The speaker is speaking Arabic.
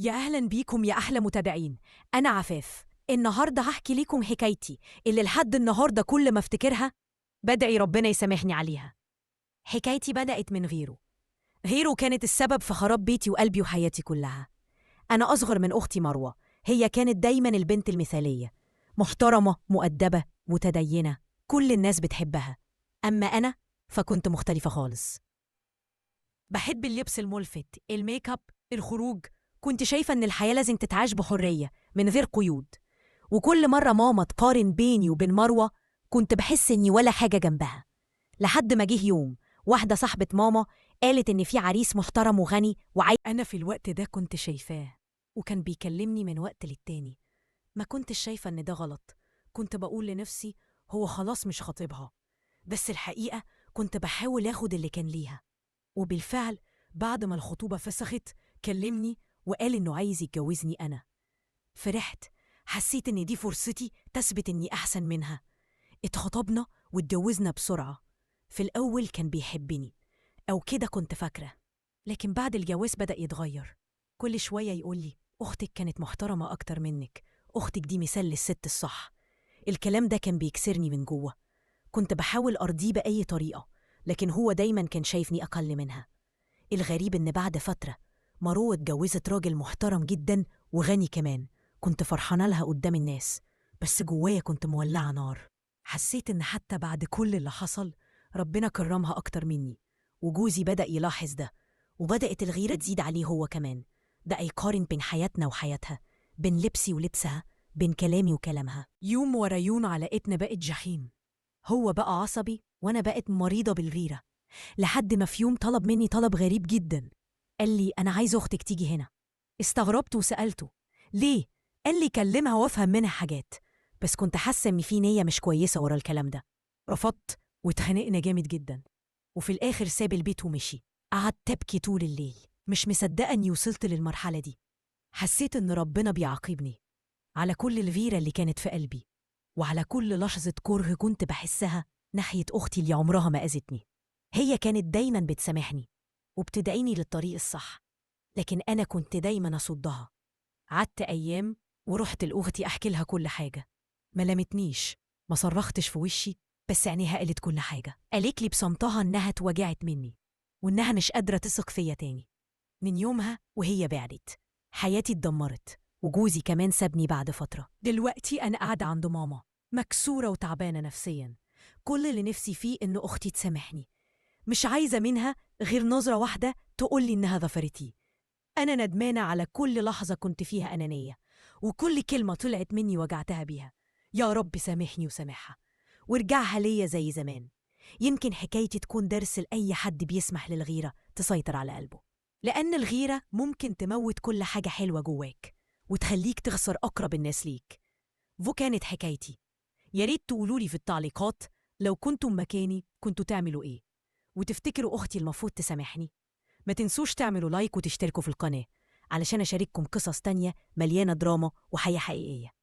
يا أهلا بيكم يا أحلى متابعين. أنا عفاف. النهاردة هحكي لكم حكايتي اللي لحد النهاردة كل ما افتكرها بدعي ربنا يسامحني عليها. حكايتي بدأت من غيره كانت السبب في خراب بيتي وقلبي وحياتي كلها. أنا أصغر من أختي مروة. هي كانت دايما البنت المثالية، محترمة مؤدبة متدينة، كل الناس بتحبها. أما أنا فكنت مختلفة خالص. بحب اللبس الملفت، الميك اب، الخروج. كنت شايفة إن الحياة لازم تتعاش بحرية من غير قيود. وكل مرة ماما تقارن بيني وبين مروة كنت بحس إني ولا حاجة جنبها. لحد ما جه يوم واحدة صاحبة ماما قالت إن في عريس محترم وغني أنا في الوقت ده كنت شايفاه، وكان بيكلمني من وقت للتاني. ما كنتش شايفة إن ده غلط. كنت بقول لنفسي هو خلاص مش خطيبها، بس الحقيقة كنت بحاول آخد اللي كان ليها. وبالفعل بعد ما الخطوبة فسخت كلمني وقال إنه عايز يتجوزني أنا. فرحت، حسيت إن دي فرصتي تثبت إني أحسن منها. اتخطبنا واتجوزنا بسرعة. في الأول كان بيحبني، أو كده كنت فاكرة، لكن بعد الجواز بدأ يتغير. كل شوية يقولي أختك كانت محترمة أكتر منك، أختك دي مثال للست الصح. الكلام ده كان بيكسرني من جوه. كنت بحاول أرضيه بأي طريقة، لكن هو دايما كان شايفني أقل منها. الغريب إن بعد فترة مروة اتجوزت راجل محترم جدا وغني كمان. كنت فرحانة لها قدام الناس، بس جوايا كنت مولعة نار. حسيت إن حتى بعد كل اللي حصل ربنا كرمها أكتر مني. وجوزي بدأ يلاحظ ده، وبدأت الغيرة تزيد عليه هو كمان. بقى يقارن بين حياتنا وحياتها، بين لبسي ولبسها، بين كلامي وكلامها. يوم ورا يوم علاقتنا بقت جحيم. هو بقى عصبي وأنا بقت مريضة بالغيرة. لحد ما في يوم طلب مني طلب غريب جدا. قال لي أنا عايز أختك تيجي هنا. استغربت وسألته ليه؟ قال لي كلمها وافهم منها حاجات. بس كنت حاسة إن في نية مش كويسة ورا الكلام ده. رفضت واتخانقنا جامد جدا، وفي الآخر ساب البيت ومشي. قعدت أبكي طول الليل، مش مصدقة إني وصلت للمرحلة دي. حسيت إن ربنا بيعاقبني على كل الغيرة اللي كانت في قلبي، وعلى كل لحظة كره كنت بحسها ناحية أختي اللي عمرها ما أذتني. هي كانت دايما بتسامحني وبتدعيني للطريق الصح، لكن أنا كنت دايما أصدها. عدت أيام ورحت لأختي أحكي لها كل حاجة. ما لمتنيش، ما صرختش في وشي، بس عينيها قالت كل حاجة. قالت لي بصمتها إنها اتوجعت مني، وإنها مش قادرة تثق فيا تاني. من يومها وهي بعدت، حياتي اتدمرت، وجوزي كمان سابني بعد فترة. دلوقتي أنا قاعدة عند ماما، مكسورة وتعبانة نفسيا. كل اللي نفسي فيه إن أختي تسامحني. مش عايزة منها غير نظرة واحدة تقولي إنها ظفرتي. أنا ندمانة على كل لحظة كنت فيها أنانية، وكل كلمة طلعت مني وجعتها بيها. يا رب سامحني وسامحها، وارجعها ليا زي زمان. يمكن حكايتي تكون درس لأي حد بيسمح للغيرة تسيطر على قلبه، لأن الغيرة ممكن تموت كل حاجة حلوة جواك وتخليك تخسر أقرب الناس ليك. كانت حكايتي. ياريت تقولولي في التعليقات لو كنتم مكاني كنتوا تعملوا إيه، وتفتكروا أختي المفروض تسامحني. ما تنسوش تعملوا لايك وتشتركوا في القناة علشان أشارككم قصص تانية مليانة دراما وحياة حقيقية.